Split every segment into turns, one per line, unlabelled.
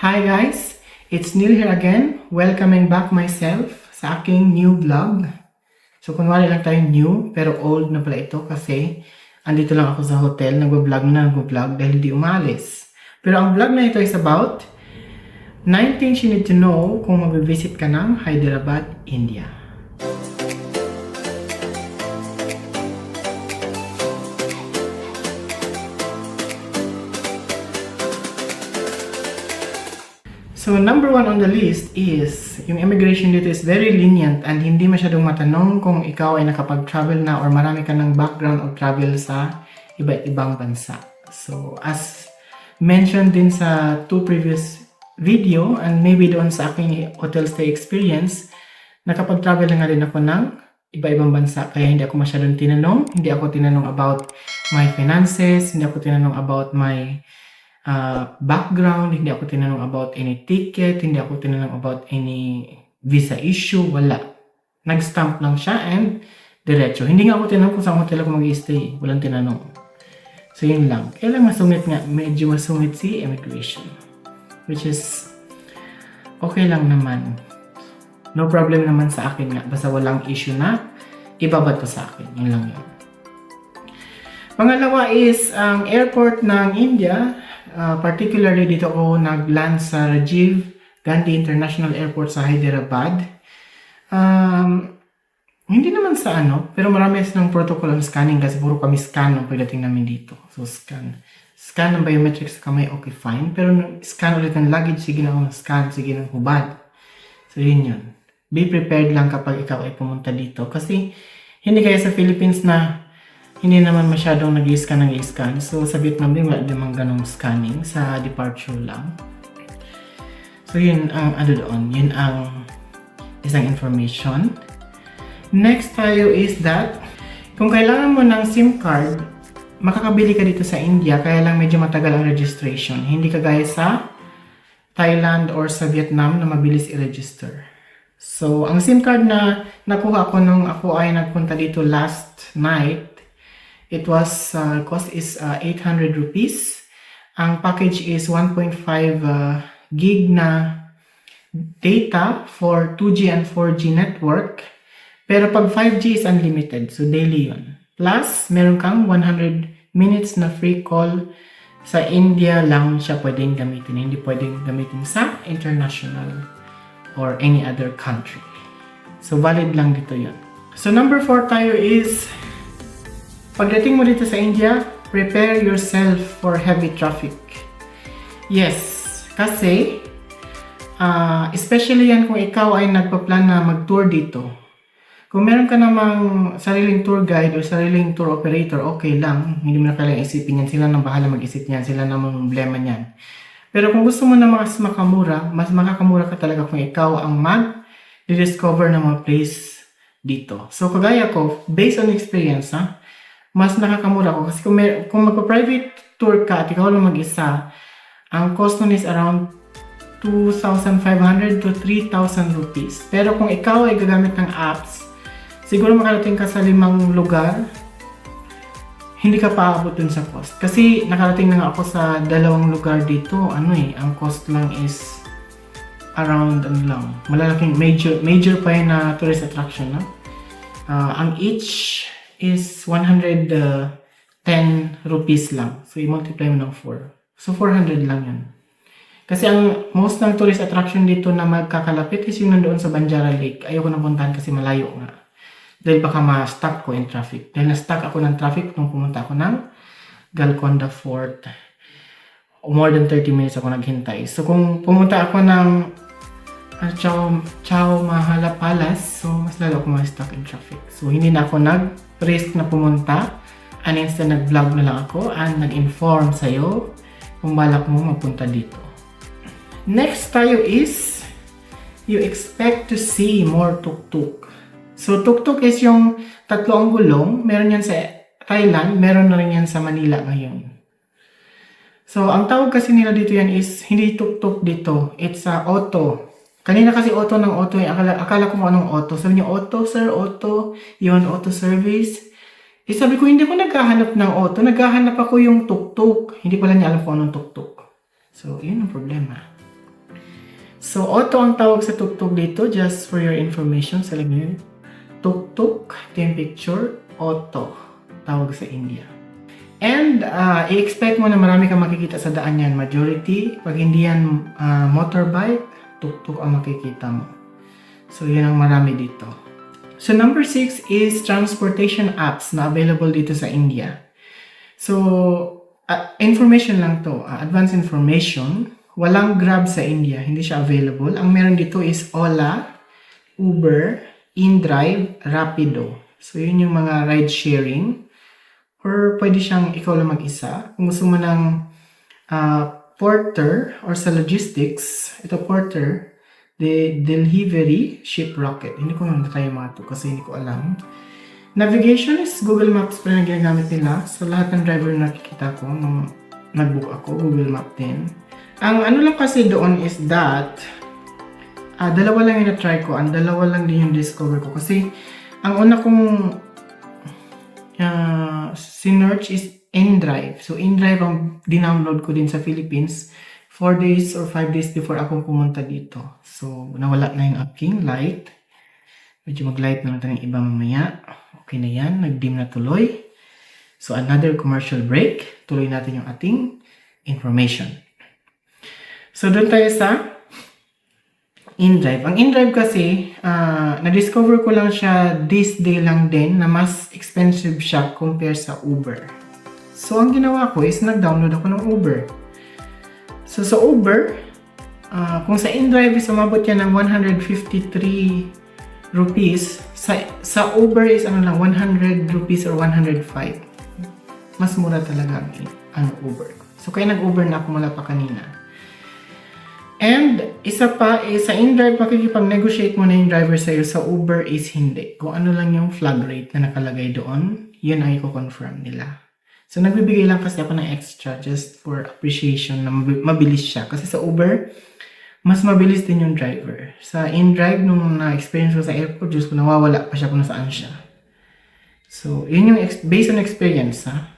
Hi guys! It's Neil here again, welcoming back myself sa aking new vlog. So kunwari lang tayo new, pero old na pala ito kasi andito lang ako sa hotel, nagbablog dahil di umalis. Pero ang vlog na ito is about 9 things you need to know kung mag-visit ka ng Hyderabad, India. So number one on the list is, yung immigration dito is very lenient and hindi masyadong matanong kung ikaw ay nakapag-travel na or marami ka ng background of travel sa iba't ibang bansa. So as mentioned din sa two previous video and maybe doon sa aking hotel stay experience, nakapag-travel na nga din ako ng iba-ibang bansa kaya hindi ako masyadong tinanong. Hindi ako tinanong about my finances, hindi ako tinanong about my background, hindi ako tinanong about any ticket, hindi ako tinanong about any visa issue, wala. Nag-stamp lang siya and diretso. Hindi nga ako tinanong kung saan hotel ako mag-i-stay, walang tinanong. So yun lang. Kaya lang masungit nga, medyo masungit si immigration. Which is okay lang naman. No problem naman sa akin nga, basta walang issue na ibabato sa akin. Yun lang yun. Pangalawa is ang airport ng India. Particularly dito ako nag-land sa Rajiv Gandhi International Airport sa Hyderabad. Hindi naman sa pero marami ng protocol ng scanning kasi puro kami scan nung pagdating namin dito. So scan ng biometrics sa kamay, okay fine. Pero scan ulit ng luggage, sige na ako scan, sige ng hubad. So yun. Be prepared lang kapag ikaw ay pumunta dito. Kasi hindi kaya sa Philippines na hindi naman masyadong nag-i-scan. So, sa Vietnam din, wala din mga ganong scanning. Sa departure lang. So, yun ang doon. Yun ang isang information. Next tayo is that, kung kailangan mo ng SIM card, makakabili ka dito sa India, kaya lang medyo matagal ang registration. Hindi kagaya sa Thailand or sa Vietnam na mabilis i-register. So, ang SIM card na nakuha ko nung ako ay nagpunta dito last night, it was, cost is 800 rupees. Ang package is 1.5 gig na data for 2G and 4G network. Pero pag 5G is unlimited, so daily yun. Plus, meron kang 100 minutes na free call. Sa India lang siya pwedeng gamitin. Hindi pwedeng gamitin sa international or any other country. So, valid lang dito yun. So, number 4 tayo is, pagdating mo dito sa India, prepare yourself for heavy traffic. Yes, kasi especially yan kung ikaw ay nagpa-plan na mag-tour dito. Kung meron ka namang sariling tour guide o sariling tour operator, okay lang. Hindi mo na kailangang isipin yan. Sila nang bahala mag-isip niyan. Sila namang problema niyan. Pero kung gusto mo na mas makakamura ka talaga kung ikaw ang mag-discover ng mga place dito. So kagaya ko, based on experience, mas nakakamura ko kasi kung magpa-private tour ka at ikaw lang mag-isa, ang cost nun is around 2,500 to 3,000 rupees. Pero kung ikaw ay gagamit ng apps, siguro makarating ka sa 5 lugar, hindi ka paabot dun sa cost. Kasi nakarating na nga ako sa 2 lugar dito, ang cost lang is around malalaking major pa yun na tourist attraction, ang each is 110 rupees lang. So, i-multiply mo ng 4. So, 400 lang yan. Kasi ang most ng tourist attraction dito na magkakalapit is yung nandoon sa Banjara Lake. Ayoko na puntahan kasi malayo nga. Dahil baka ma-stuck ko in traffic. Dahil na-stuck ako ng traffic nung pumunta ako ng Golconda Fort. More than 30 minutes ako naghintay. So, kung pumunta ako ng Chao Mahala Palace, so mas lalo ako ma-stuck in traffic. So, hindi na ako risk na pumunta and instead nag-vlog na lang ako and nag-inform sa'yo kung balak mo mapunta dito. Next tayo is you expect to see more tuk-tuk. So tuk-tuk is yung 3 ang gulong. Meron yan sa Thailand, meron na rin yan sa Manila ngayon. So ang tawag kasi nila dito yan is hindi tuk-tuk dito, it's auto. Kanina kasi auto ng auto, akala ko anong auto. Sabi niya, auto sir, auto, yun, auto service. Sabi ko, hindi ko naghahanap ng auto, naghahanap ako yung tuk-tuk. Hindi pala niya alam kung anong tuk-tuk. So, yun ang problema. So, auto ang tawag sa tuk-tuk dito, just for your information, sa lagyan. Tuk-tuk, ito yung picture, auto, tawag sa India. And, i-expect mo na marami kang makikita sa daan yan. Majority, pag hindi yan motorbike, tuk-tuk ang makikita mo. So, yun ang marami dito. So, number 6 is transportation apps na available dito sa India. So, information lang to, advanced information. Walang Grab sa India, hindi siya available. Ang meron dito is Ola, Uber, InDrive, Rapido. So, yun yung mga ride sharing. Or pwede siyang ikaw lang mag-isa. Kung gusto mo ng porter or sa logistics, ito porter, the delivery ship rocket. Hindi ko na try mga to kasi hindi ko alam. Navigation is Google Maps pa rin ang ginagamit nila. So, lahat ng driver na nakikita ko nung nag-book ako, Google Map din. Ang ano lang kasi doon is that, dalawa lang yung na-try ko, ang dalawa lang din yung discover ko. Kasi, ang una kong sinearch is InDrive. So, InDrive ang dinownload ko din sa Philippines 4 days or 5 days before akong pumunta dito. So, nawala na yung aking light. Medyo mag-light na natin yung iba mamaya. Okay na yan, nag-dim na tuloy. So, another commercial break. Tuloy natin yung ating information. So, doon tayo sa InDrive. Ang InDrive kasi, na-discover ko lang siya this day lang din na mas expensive siya compare sa Uber. So, ang ginawa ko is nag-download ako ng Uber. So, sa Uber, kung sa InDrive is umabot yan ng 153 rupees, sa Uber is ano lang, 100 rupees or 105. Mas mura talaga ang Uber. So, kaya nag-Uber na ako mula pa kanina. And, isa pa, sa InDrive, makikipag-negotiate mo na yung driver sa'yo. Sa Uber is hindi. Kung ano lang yung flag rate na nakalagay doon, yun ang i-confirm nila. So, nagbibigay lang kasi ako ng extra just for appreciation na mabilis siya. Kasi sa Uber, mas mabilis din yung driver. Sa InDrive, nung na-experience ko sa airport, Diyos ko, nawawala pa siya kung nasaan siya. So, yun yung based on experience, ha?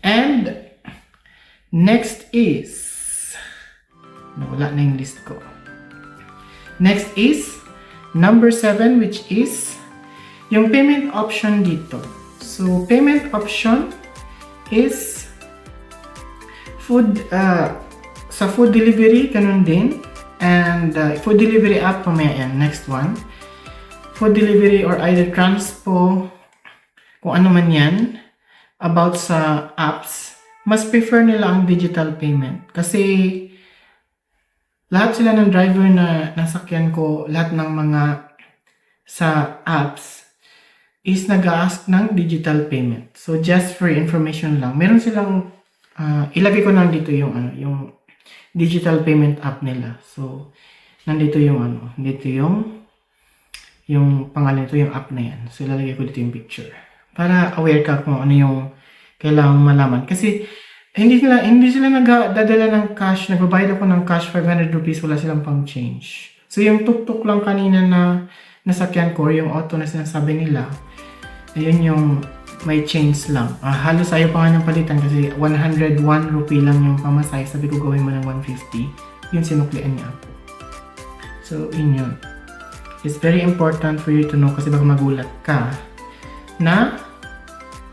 And, next is, nawala na yung list ko. Next is, number 7, which is, yung payment option dito. So, payment option is, sa food delivery, ganun din. And, food delivery app, mamaya yan, next one. Food delivery or either transpo, kung ano man yan, about sa apps, mas prefer nila ang digital payment. Kasi, lahat sila ng driver na nasakyan ko, lahat ng mga sa apps is nag-ask ng digital payment. So, just for information lang. Meron silang, ilagay ko na dito yung, yung digital payment app nila. So, nandito yung dito yung pangalan nito, yung app na yan. So, ilalagay ko dito yung picture. Para aware ka kung ano yung kailangang malaman. Kasi, hindi sila nagdadala ng cash, nagbabayad ako ng cash 500 rupees, wala silang pang change. So yung tuk-tuk lang kanina na nasakyan ko, yung auto na sinasabi nila, ayun yung may change lang. Halos ayaw pa nga niyang palitan kasi 101 rupee lang yung pamasay. Sabi ko gawin mo ng 150. Yun sinuklian niya ako. So yun. It's very important for you to know kasi baka magulat ka na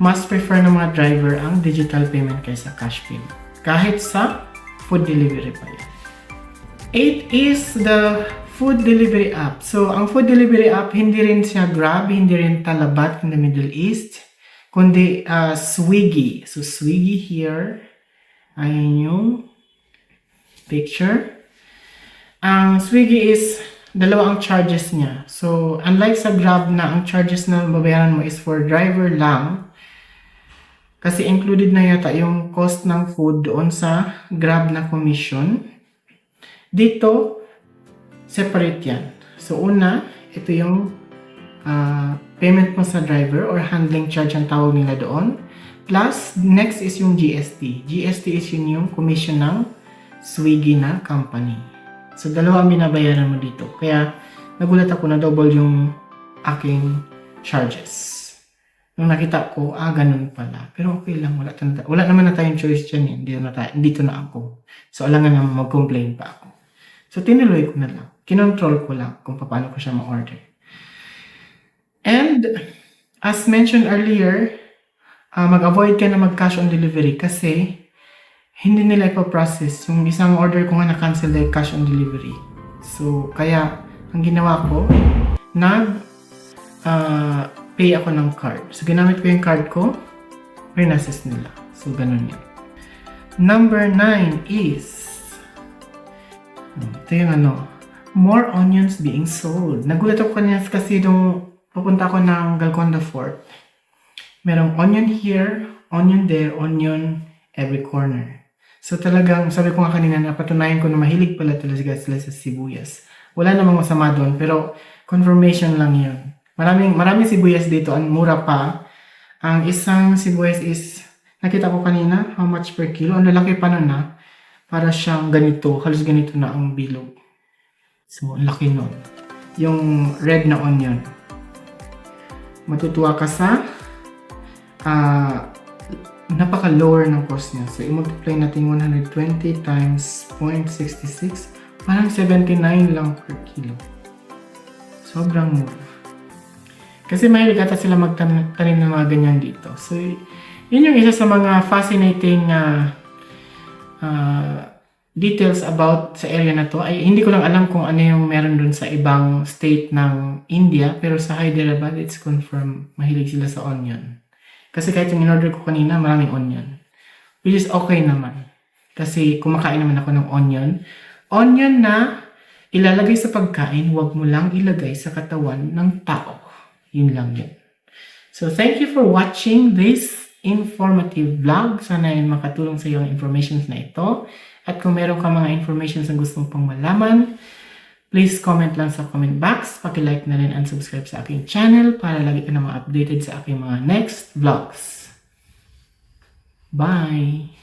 mas prefer ng mga driver ang digital payment kaysa cash payment. Kahit sa food delivery pa yan. 8 is the food delivery app. So, ang food delivery app, hindi rin siya Grab, hindi rin Talabat in the Middle East, kundi Swiggy. So, Swiggy here. Ayan yung picture. Ang Swiggy is dalawa ang charges niya. So, unlike sa Grab na ang charges na babayaran mo is for driver lang, kasi included na yata yung cost ng food doon sa Grab na commission. Dito, separate yan. So, una, ito yung payment mo sa driver or handling charge ang tawag nila doon. Plus, next is yung GST. GST is yun yung commission ng Swiggy na company. So, dalawa ang binabayaran mo dito. Kaya, nagulat ako na double yung aking charges. Nung nakita ko, ganun pala. Pero okay lang, wala naman na tayong choice dyan eh. Dito na ako. So, alangan na mag-complain pa ako. So, tinuloy ko na lang. Kinontrol ko lang kung paano ko siya ma-order. And, as mentioned earlier, mag-avoid ka na mag-cash on delivery kasi hindi nila ipaprocess. Yung isang order ko nga na-cancel dahil cash on delivery. So, kaya, ang ginawa ko, pay ako ng card. So, ginamit ko yung card ko, pinassess nila. So, ganun yan. Number 9 is, ito yung more onions being sold. Nagulat ako kanina kasi nung papunta ako ng Golconda Fort. Merong onion here, onion there, onion every corner. So talagang, sabi ko nga kanina, napatunayan ko na mahilig pala talaga sila sa sibuyas. Wala namang masama doon, pero confirmation lang yun. Maraming sibuyas dito, ang mura pa. Ang isang sibuyas is, nakita ko kanina, how much per kilo? Ang lalaki pa nun na. Para siyang ganito, halos ganito na ang bilog. So, ang laki nun. Yung red na onion. Matutuwa ka sa napaka-lower ng cost niya. So, i-multiply natin 120 times 0.66. Parang 79 lang per kilo. Sobrang mura. Kasi mahilig ata sila magtanim ng mga ganyan dito. So, yun yung isa sa mga fascinating details about sa area na to. Ay, hindi ko lang alam kung ano yung meron dun sa ibang state ng India. Pero sa Hyderabad, it's confirmed mahilig sila sa onion. Kasi kahit yung in-order ko kanina, maraming onion. Which is okay naman. Kasi kumakain naman ako ng onion. Onion na ilalagay sa pagkain, huwag mo lang ilagay sa katawan ng tao. Yun lang yun. So, thank you for watching this informative vlog. Sana ay makatulong sa iyo ang informations na ito. At kung meron ka mga informations na gusto mong pang malaman, please comment lang sa comment box. Paki-like na rin and subscribe sa aking channel para lagi ka na ma-updated sa aking mga next vlogs. Bye!